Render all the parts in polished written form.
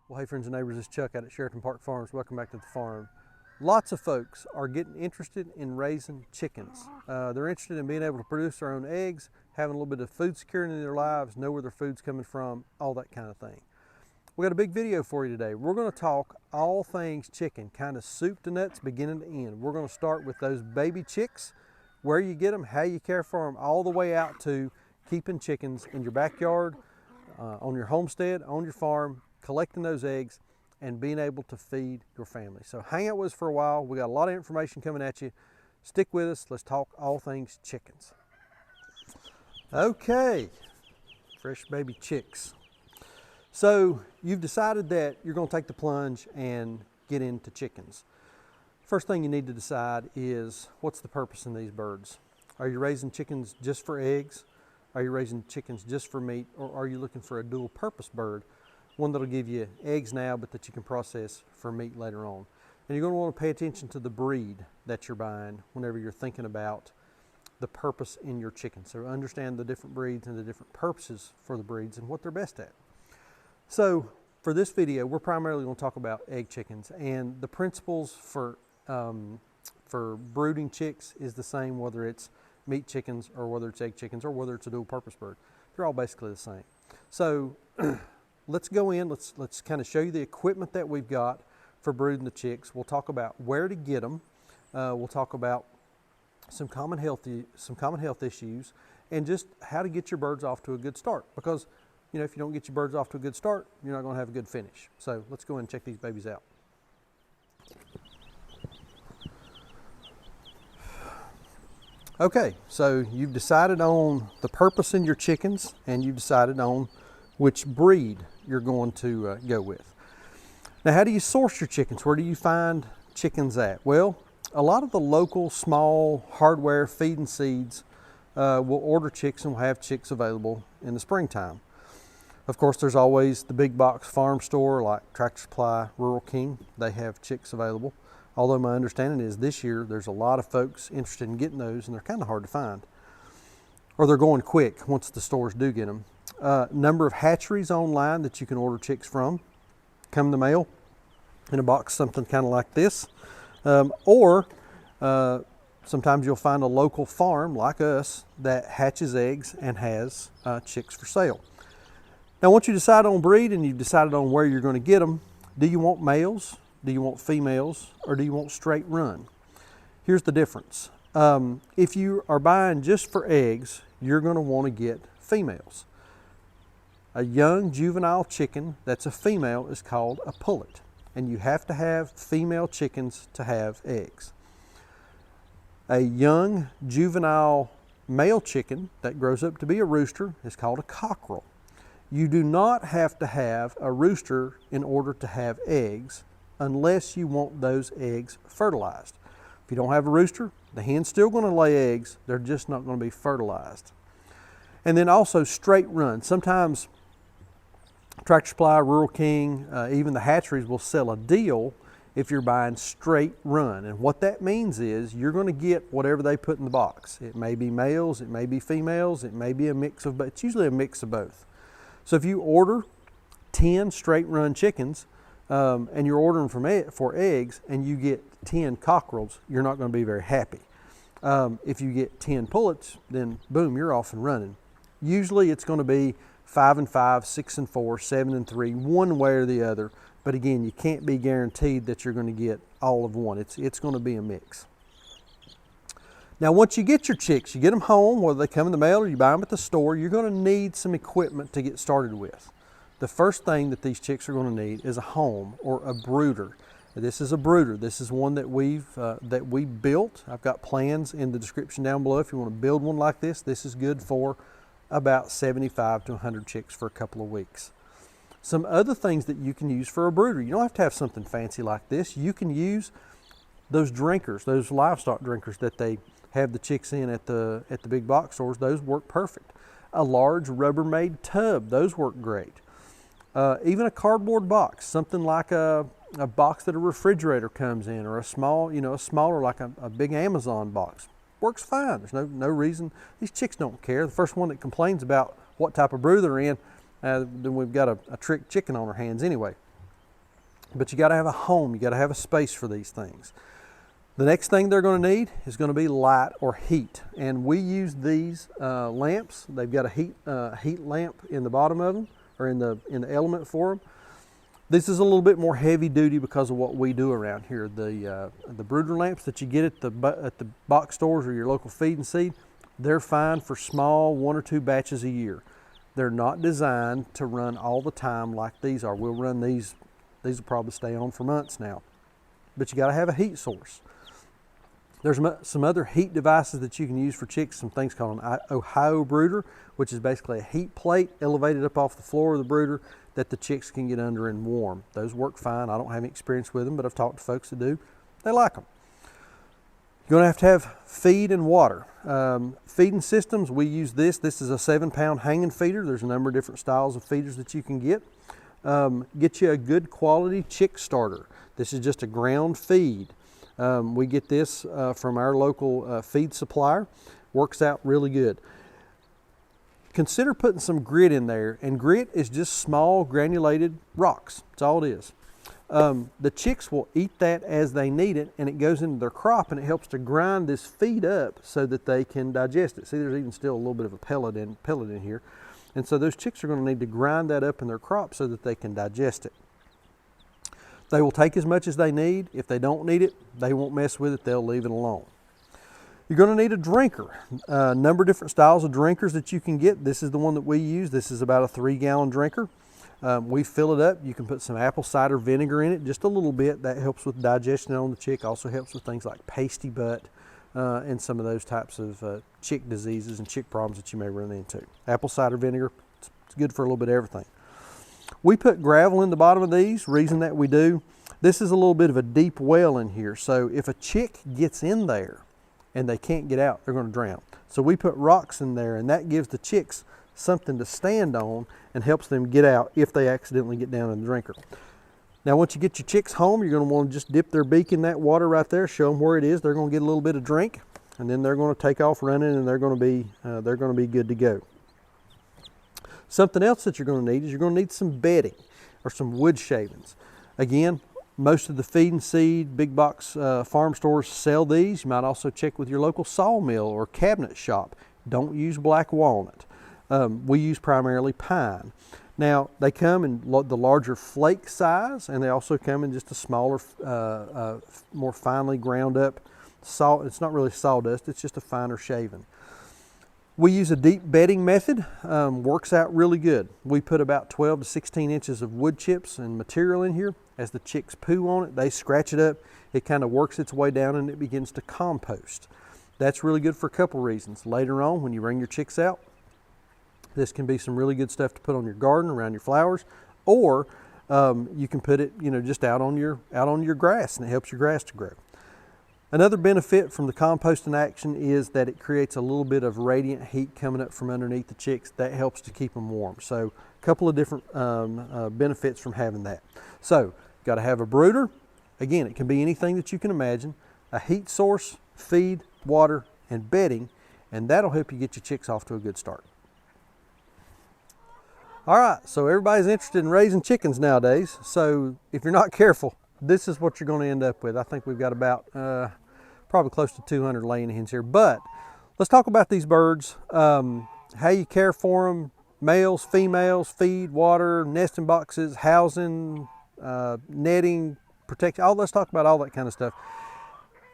Well, hey friends and neighbors, it's Chuck out at Sheraton Park Farms. Welcome back to the farm. Lots of folks are getting interested in raising chickens. They're interested in being able to produce their own eggs, having a little bit of food security in their lives, know where their food's coming from, all that kind of thing. We got a big video for you today. We're going to talk all things chicken, kind of soup to nuts, beginning to end. We're going to start with those baby chicks, where you get them, how you care for them, all the way out to keeping chickens in your backyard, on your homestead, on your farm, collecting those eggs and being able to feed your family. So hang out with us for a while. We got a lot of information coming at you. Stick with us. Let's talk all things chickens. Okay, fresh baby chicks. So you've decided that you're going to take the plunge and get into chickens. First thing you need to decide is, what's the purpose in these birds? Are you raising chickens just for eggs? Are you raising chickens just for meat? Or are you looking for a dual purpose bird? One that'll give you eggs now, but that you can process for meat later on. And you're going to want to pay attention to the breed that you're buying whenever you're thinking about the purpose in your chicken. So understand the different breeds and the different purposes for the breeds and what they're best at. So for this video, we're primarily going to talk about egg chickens, and the principles for brooding chicks is the same whether it's meat chickens or whether it's egg chickens or whether it's a dual purpose bird. They're all basically the same. So let's go in, let's kind of show you the equipment that we've got for brooding the chicks. We'll talk about where to get them. We'll talk about some common health issues and just how to get your birds off to a good start. Because, you know, if you don't get your birds off to a good start, you're not going to have a good finish. So let's go in and check these babies out. Okay, so you've decided on the purpose in your chickens and you've decided on which breed you're going to go with. Now, how do you source your chickens? Where do you find chickens at? Well, a lot of the local small hardware feed and seeds will order chicks and will have chicks available in the springtime. Of course, there's always the big box farm store like Tractor Supply, Rural King. They have chicks available. Although my understanding is this year there's a lot of folks interested in getting those and they're kind of hard to find. Or they're going quick once the stores do get them. Number of hatcheries online that you can order chicks from come in the mail in a box, something kind of like this. Or sometimes you'll find a local farm like us that hatches eggs and has chicks for sale. Now, once you decide on breed and you've decided on where you're going to get them, do you want males, do you want females, or do you want straight run? Here's the difference. If you are buying just for eggs, you're going to want to get females. A young juvenile chicken that's a female is called a pullet, and you have to have female chickens to have eggs. A young juvenile male chicken that grows up to be a rooster is called a cockerel. You do not have to have a rooster in order to have eggs unless you want those eggs fertilized. If you don't have a rooster, the hen's still going to lay eggs, they're just not going to be fertilized. And then also straight run. Sometimes Tractor Supply, Rural King, even the hatcheries will sell a deal if you're buying straight run. And what that means is you're going to get whatever they put in the box. It may be males, it may be females, it may be a mix of both. It's usually a mix of both. So if you order 10 straight run chickens and you're ordering for eggs and you get 10 cockerels, you're not going to be very happy. If you get 10 pullets, then boom, you're off and running. Usually it's going to be 5 and 5, 6 and 4, 7 and 3, one way or the other. But again, you can't be guaranteed that you're going to get all of one. It's going to be a mix. Now, once you get your chicks, you get them home, whether they come in the mail or you buy them at the store, you're going to need some equipment to get started with. The first thing that these chicks are going to need is a home or a brooder. This is a brooder. This is one that we built. I've got plans in the description down below if you want to build one like this. This is good for about 75 to 100 chicks for a couple of weeks. Some other things that you can use for a brooder. You don't have to have something fancy like this. You can use those drinkers, those livestock drinkers that they have the chicks in at the big box stores. Those work perfect. A large Rubbermaid tub, those work great. Even a cardboard box, something like a box that a refrigerator comes in, or a small, a smaller like a big Amazon box. Works fine. There's no reason. These chicks don't care. The first one that complains about what type of brew they're in, then we've got a trick chicken on our hands anyway. But you got to have a home, you got to have a space for these things. The next thing they're going to need is going to be light or heat, and we use these lamps. They've got a heat lamp in the bottom of them, or in the element for them. This is a little bit more heavy duty because of what we do around here. The brooder lamps that you get at the box stores or your local feed and seed, they're fine for small 1 or 2 batches a year. They're not designed to run all the time like these are. We'll run these will probably stay on for months now. But you got to have a heat source. There's some other heat devices that you can use for chicks, some things called an Ohio brooder, which is basically a heat plate elevated up off the floor of the brooder that the chicks can get under and warm. Those work fine. I don't have any experience with them, but I've talked to folks that do. They like them. You're going to have feed and water. Feeding systems, we use this. This is a 7-pound hanging feeder. There's a number of different styles of feeders that you can get. Get you a good quality chick starter. This is just a ground feed. We get this from our local feed supplier. Works out really good. Consider putting some grit in there, and grit is just small granulated rocks. That's all it is. The chicks will eat that as they need it, and it goes into their crop, and it helps to grind this feed up so that they can digest it. See, there's even still a little bit of a pellet in here. And so those chicks are going to need to grind that up in their crop so that they can digest it. They will take as much as they need. If they don't need it, they won't mess with it. They'll leave it alone. You're going to need a drinker. A number of different styles of drinkers that you can get. This is the one that we use. This is about a 3-gallon drinker. We fill it up. You can put some apple cider vinegar in it, just a little bit. That helps with digestion on the chick. Also helps with things like pasty butt and some of those types of chick diseases and chick problems that you may run into. Apple cider vinegar, it's good for a little bit of everything. We put gravel in the bottom of these. Reason that we do, this is a little bit of a deep well in here. So if a chick gets in there and they can't get out, they're going to drown. So we put rocks in there, and that gives the chicks something to stand on and helps them get out if they accidentally get down in the drinker. Now once you get your chicks home, you're going to want to just dip their beak in that water right there, show them where it is. They're going to get a little bit of drink, and then they're going to take off running, and they're going to be good to go. Something else that you're going to need is you're going to need some bedding or some wood shavings. Again, most of the feed and seed big box farm stores sell these. You might also check with your local sawmill or cabinet shop. Don't use black walnut. We use primarily pine. Now they come in the larger flake size, and they also come in just a smaller, more finely ground up salt. It's not really sawdust, it's just a finer shaving. We use a deep bedding method, works out really good. We put about 12 to 16 inches of wood chips and material in here. As the chicks poo on it, they scratch it up, it kind of works its way down, and it begins to compost. That's really good for a couple reasons. Later on, when you bring your chicks out, this can be some really good stuff to put on your garden, around your flowers, or you can put it, just out on your grass, and it helps your grass to grow. Another benefit from the composting action is that it creates a little bit of radiant heat coming up from underneath the chicks. That helps to keep them warm. So a couple of different benefits from having that. So got to have a brooder. Again, it can be anything that you can imagine. A heat source, feed, water, and bedding, and that'll help you get your chicks off to a good start. All right, so everybody's interested in raising chickens nowadays. So if you're not careful, this is what you're going to end up with. I think we've got about probably close to 200 laying hens here. But let's talk about these birds, how you care for them, males, females, feed, water, nesting boxes, housing, netting, protection. Let's talk about all that kind of stuff.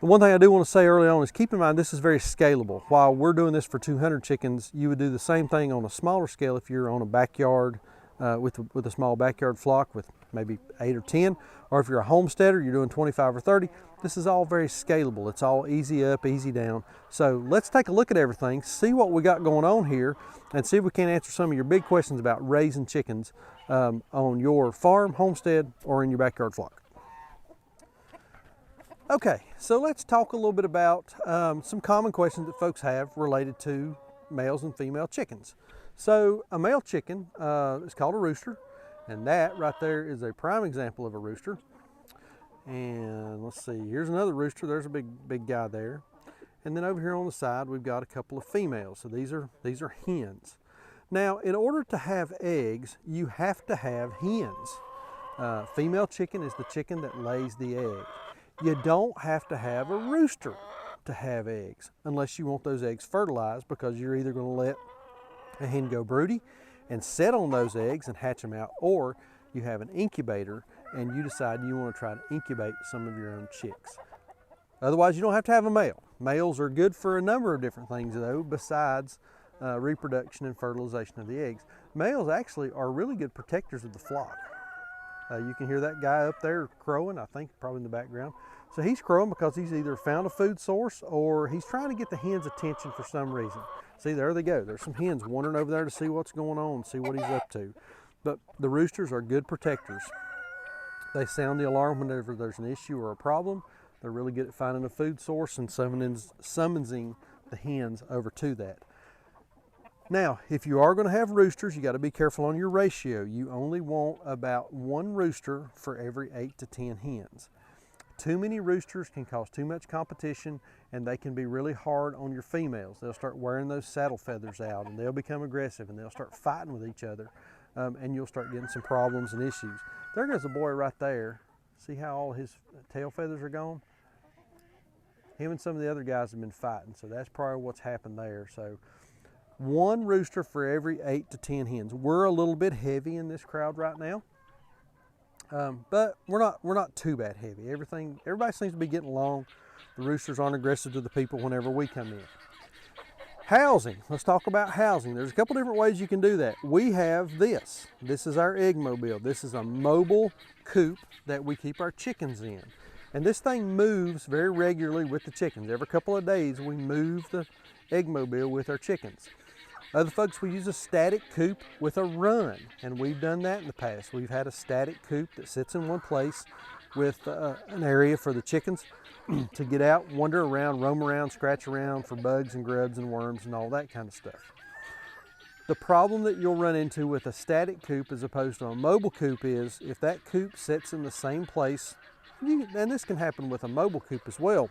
The one thing I do want to say early on is keep in mind this is very scalable. While we're doing this for 200 chickens, you would do the same thing on a smaller scale if you're on a backyard with a small backyard flock with maybe 8 or 10, or if you're a homesteader, you're doing 25 or 30. This is all very scalable. It's all easy up, easy down. So let's take a look at everything, see what we got going on here, and see if we can answer some of your big questions about raising chickens on your farm, homestead, or in your backyard flock. Okay, so let's talk a little bit about some common questions that folks have related to males and female chickens. So a male chicken is called a rooster, and that right there is a prime example of a rooster. And let's see, here's another rooster. There's a big guy there. And then over here on the side, we've got a couple of females. So these are hens. Now, in order to have eggs, you have to have hens. Female chicken is the chicken that lays the egg. You don't have to have a rooster to have eggs unless you want those eggs fertilized, because you're either going to let a hen go broody and set on those eggs and hatch them out, or you have an incubator and you decide you want to try to incubate some of your own chicks. Otherwise, you don't have to have a male. Males are good for a number of different things though, besides reproduction and fertilization of the eggs. Males actually are really good protectors of the flock. You can hear that guy up there crowing, I think probably in the background. So he's crowing because he's either found a food source or he's trying to get the hen's attention for some reason. See, there they go. There's some hens wandering over there to see what's going on, see what he's up to. But the roosters are good protectors. They sound the alarm whenever there's an issue or a problem. They're really good at finding a food source and summoning the hens over to that. Now, if you are going to have roosters, you got to be careful on your ratio. You only want about 1 rooster for every 8 to 10 hens. Too many roosters can cause too much competition, and they can be really hard on your females. They'll start wearing those saddle feathers out, and they'll become aggressive, and they'll start fighting with each other, and you'll start getting some problems and issues. There goes a boy right there. See how all his tail feathers are gone? Him and some of the other guys have been fighting, so that's probably what's happened there. So 1 rooster for every 8 to 10 hens. We're a little bit heavy in this crowd right now, but we're not too bad heavy. Everybody seems to be getting along. The roosters aren't aggressive to the people whenever we come in. Housing. Let's talk about housing. There's a couple different ways you can do that. We have this. This is our egg mobile. This is a mobile coop that we keep our chickens in. And this thing moves very regularly with the chickens. Every couple of days we move the egg mobile with our chickens. Other folks will use a static coop with a run, and we've done that in the past. We've had a static coop that sits in one place with an area for the chickens to get out, wander around, roam around, scratch around for bugs and grubs and worms and all that kind of stuff. The problem that you'll run into with a static coop as opposed to a mobile coop is if that coop sits in the same place, and this can happen with a mobile coop as well.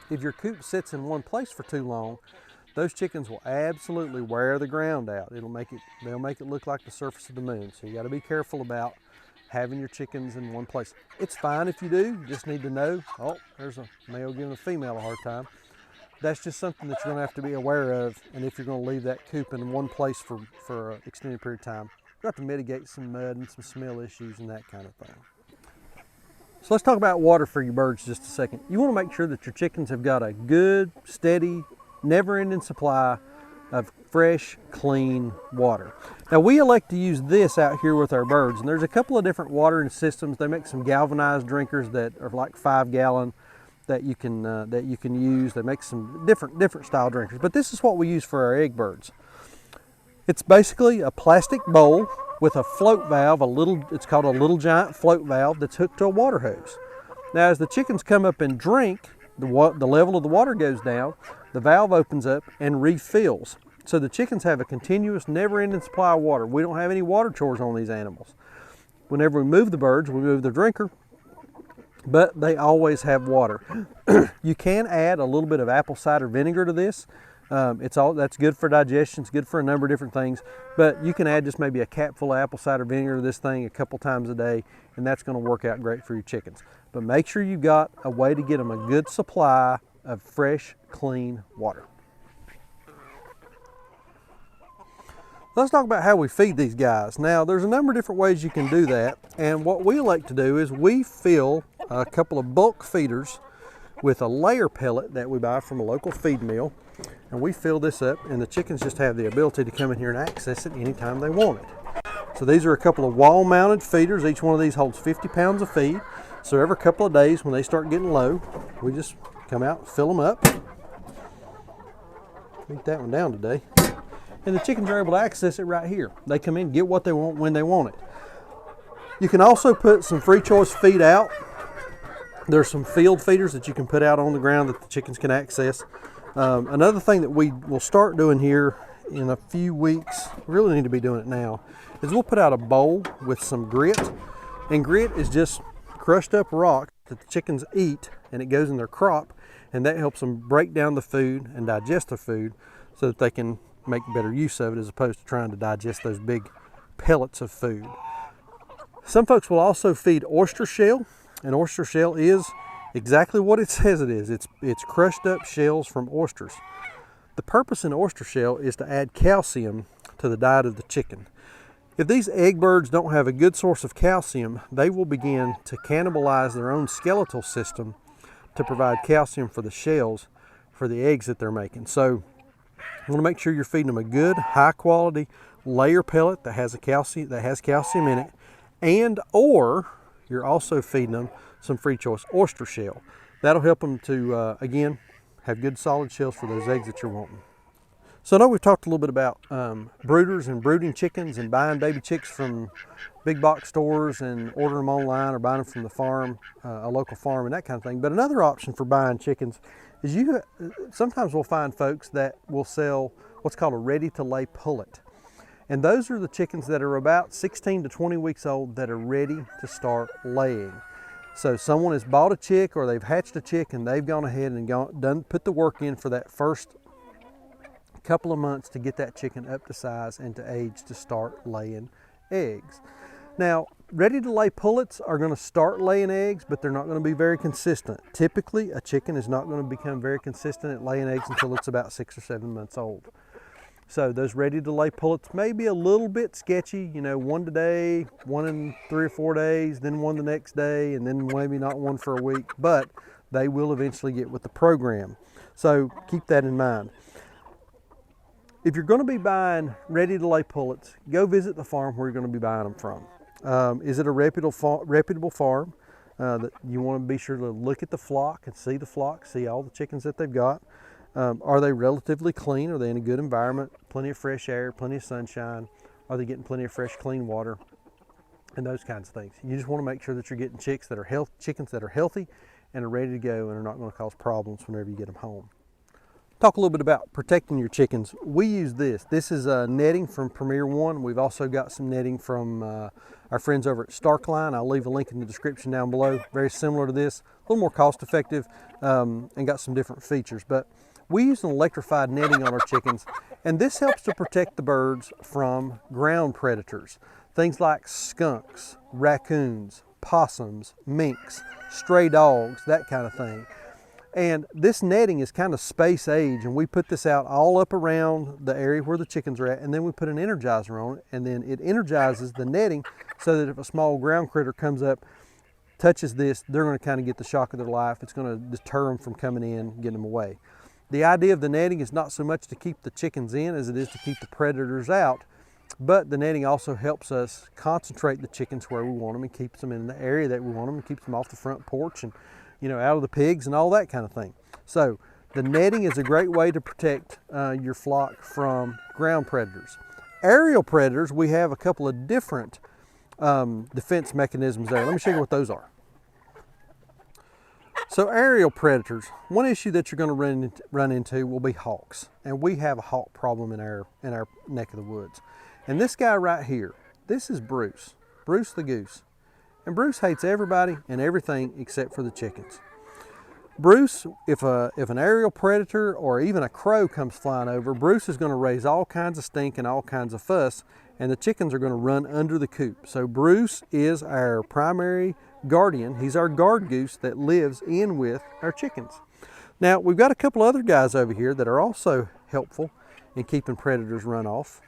If your coop sits in one place for too long, those chickens will absolutely wear the ground out. They'll make it look like the surface of the moon. So you got to be careful about having your chickens in one place. It's fine if you do. You just need to know, oh, there's a male giving a female a hard time. That's just something that you're going to have to be aware of. And if you're going to leave that coop in one place for an extended period of time, you have to mitigate some mud and some smell issues and that kind of thing. So let's talk about water for your birds just a second. You want to make sure that your chickens have got a good, steady, never-ending supply of fresh, clean water. Now we elect to use this out here with our birds, and there's a couple of different watering systems. They make some galvanized drinkers that are like 5-gallon that you can use. They make some different style drinkers, but this is what we use for our egg birds. It's basically a plastic bowl with a float valve, it's called a little giant float valve that's hooked to a water hose. Now as the chickens come up and drink, the level of the water goes down, the valve opens up and refills. So the chickens have a continuous, never-ending supply of water. We don't have any water chores on these animals. Whenever we move the birds, we move the drinker, but they always have water. You can add a little bit of apple cider vinegar to this. That's good for digestion. It's good for a number of different things, but you can add just maybe a capful of apple cider vinegar to this thing a couple times a day, and that's going to work out great for your chickens. But make sure you've got a way to get them a good supply of fresh, clean water. Let's talk about how we feed these guys. Now, there's a number of different ways you can do that, and what we like to do is we fill a couple of bulk feeders with a layer pellet that we buy from a local feed mill, and we fill this up, and the chickens just have the ability to come in here and access it anytime they want it. So these are a couple of wall-mounted feeders. Each one of these holds 50 pounds of feed. So every couple of days when they start getting low, we just come out, fill them up. Beat that one down today. And the chickens are able to access it right here. They come in, get what they want when they want it. You can also put some free choice feed out. There's some field feeders that you can put out on the ground that the chickens can access. Another thing that we will start doing here in a few weeks, we really need to be doing it now, is we'll put out a bowl with some grit. And grit is just crushed up rock that the chickens eat, and it goes in their crop, and that helps them break down the food and digest the food so that they can make better use of it as opposed to trying to digest those big pellets of food. Some folks will also feed oyster shell, and oyster shell is exactly what it says it is. It's crushed up shells from oysters. The purpose in oyster shell is to add calcium to the diet of the chicken. If these egg birds don't have a good source of calcium, they will begin to cannibalize their own skeletal system to provide calcium for the shells for the eggs that they're making. So you want to make sure you're feeding them a good, high quality layer pellet that has calcium in it, and or you're also feeding them some free choice oyster shell. That'll help them to again have good solid shells for those eggs that you're wanting. So I know we've talked a little bit about brooders and brooding chickens and buying baby chicks from big box stores and ordering them online or buying them from the farm, a local farm, and that kind of thing. But another option for buying chickens is sometimes we'll find folks that will sell what's called a ready-to-lay pullet. And those are the chickens that are about 16 to 20 weeks old that are ready to start laying. So someone has bought a chick or they've hatched a chick and they've gone ahead and put the work in for that first couple of months to get that chicken up to size and to age to start laying eggs. Now, ready to lay pullets are going to start laying eggs, but they're not going to be very consistent. Typically, a chicken is not going to become very consistent at laying eggs until it's about 6 or 7 months old. So those ready to lay pullets may be a little bit sketchy, you know, one today, one in 3 or 4 days, then one the next day, and then maybe not one for a week, but they will eventually get with the program. So keep that in mind. If you're going to be buying ready to lay pullets, go visit the farm where you're going to be buying them from. Is it a reputable farm? That you want to be sure to look at the flock and see the flock, see all the chickens that they've got. Are they relatively clean? Are they in a good environment? Plenty of fresh air, plenty of sunshine? Are they getting plenty of fresh, clean water? And those kinds of things. You just want to make sure that you're getting chickens that are healthy and are ready to go and are not going to cause problems whenever you get them home. Talk a little bit about protecting your chickens. We use this. This is netting from Premier One. We've also got some netting from our friends over at Starkline. I'll leave a link in the description down below. Very similar to this, a little more cost effective and got some different features. But we use an electrified netting on our chickens, and this helps to protect the birds from ground predators. Things like skunks, raccoons, possums, minks, stray dogs, that kind of thing. And this netting is kind of space age, and we put this out all up around the area where the chickens are at, and then we put an energizer on it, and then it energizes the netting so that if a small ground critter comes up, touches this, they're going to kind of get the shock of their life. It's going to deter them from coming in, getting them away. The idea of the netting is not so much to keep the chickens in as it is to keep the predators out, but the netting also helps us concentrate the chickens where we want them and keeps them in the area that we want them and keeps them off the front porch and, you know, out of the pigs and all that kind of thing. So the netting is a great way to protect your flock from ground predators. Aerial predators, we have a couple of different defense mechanisms there. Let me show you what those are. So aerial predators, one issue that you're going to run into will be hawks. And we have a hawk problem in our neck of the woods. And this guy right here, this is Bruce the goose. And Bruce hates everybody and everything except for the chickens. Bruce, if an aerial predator or even a crow comes flying over, Bruce is going to raise all kinds of stink and all kinds of fuss, and the chickens are going to run under the coop. So Bruce is our primary guardian. He's our guard goose that lives in with our chickens. Now, we've got a couple other guys over here that are also helpful in keeping predators run off.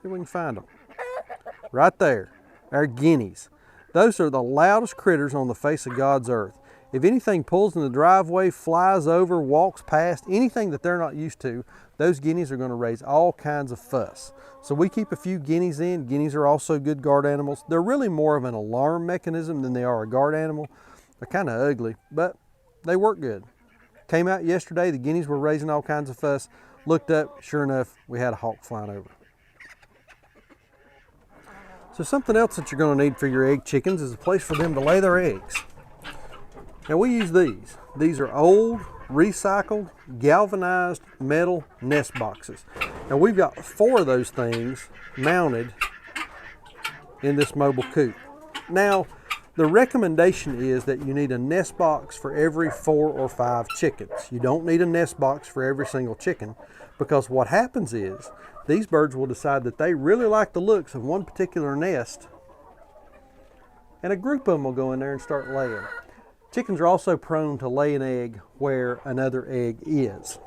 See if we can find them. Right there, our guineas. Those are the loudest critters on the face of God's earth. If anything pulls in the driveway, flies over, walks past, anything that they're not used to, those guineas are going to raise all kinds of fuss. So we keep a few guineas in. Guineas are also good guard animals. They're really more of an alarm mechanism than they are a guard animal. They're kind of ugly, but they work good. Came out yesterday, the guineas were raising all kinds of fuss. Looked up, sure enough, we had a hawk flying over. So something else that you're going to need for your egg chickens is a place for them to lay their eggs. Now we use these. These are old, recycled, galvanized metal nest boxes. Now we've got 4 of those things mounted in this mobile coop. Now the recommendation is that you need a nest box for every 4 or 5 chickens. You don't need a nest box for every single chicken, because what happens is these birds will decide that they really like the looks of one particular nest and a group of them will go in there and start laying. Chickens are also prone to lay an egg where another egg is.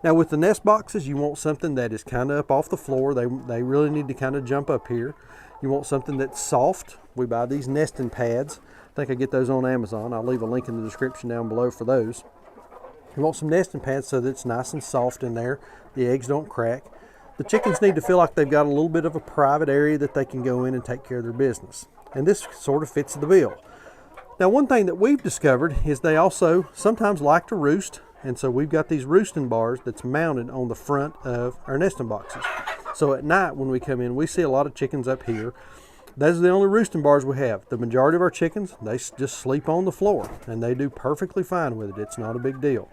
Now with the nest boxes, you want something that is kind of up off the floor. They really need to kind of jump up here. You want something that's soft. We buy these nesting pads. I think I get those on Amazon. I'll leave a link in the description down below for those. You want some nesting pads so that it's nice and soft in there. The eggs don't crack. The chickens need to feel like they've got a little bit of a private area that they can go in and take care of their business. And this sort of fits the bill. Now one thing that we've discovered is they also sometimes like to roost, and so we've got these roosting bars that's mounted on the front of our nesting boxes. So at night when we come in, we see a lot of chickens up here. Those are the only roosting bars we have. The majority of our chickens, they just sleep on the floor, and they do perfectly fine with it. It's not a big deal.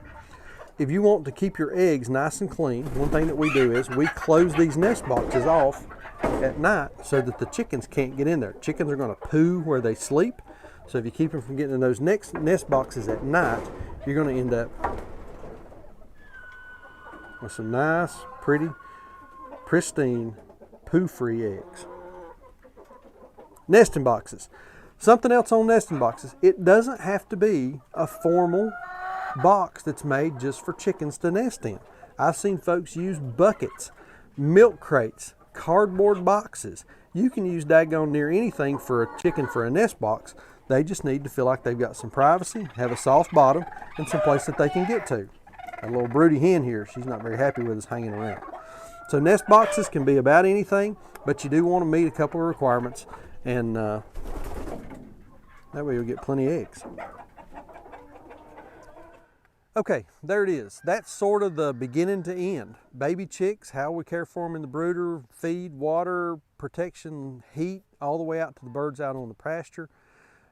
If you want to keep your eggs nice and clean, one thing that we do is we close these nest boxes off at night so that the chickens can't get in there. Chickens are going to poo where they sleep. So if you keep them from getting in those nest boxes at night, you're going to end up with some nice, pretty, pristine, poo-free eggs. Nesting boxes. Something else on nesting boxes. It doesn't have to be a formal box that's made just for chickens to nest in. I've seen folks use buckets, milk crates, cardboard boxes. You can use daggone near anything for a chicken for a nest box. They just need to feel like they've got some privacy, have a soft bottom, and some place that they can get to. A little broody hen here, she's not very happy with us hanging around. So nest boxes can be about anything, but you do want to meet a couple of requirements, and that way you'll get plenty of eggs. Okay, there it is. That's sort of the beginning to end. Baby chicks, how we care for them in the brooder, feed, water, protection, heat, all the way out to the birds out on the pasture.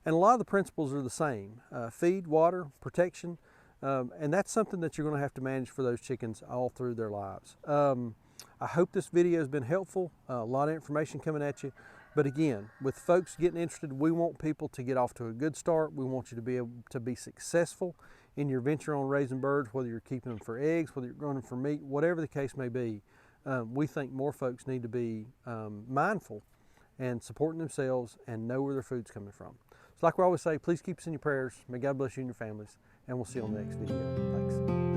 And a lot of the principles are the same. Feed, water, protection, and that's something that you're going to have to manage for those chickens all through their lives. I hope this video has been helpful. A lot of information coming at you. But again, with folks getting interested, we want people to get off to a good start. We want you to be able to be successful in your venture on raising birds, whether you're keeping them for eggs, whether you're growing them for meat, whatever the case may be. We think more folks need to be mindful and supporting themselves and know where their food's coming from. So like we always say, please keep us in your prayers. May God bless you and your families, and we'll see you on the next video. Thanks.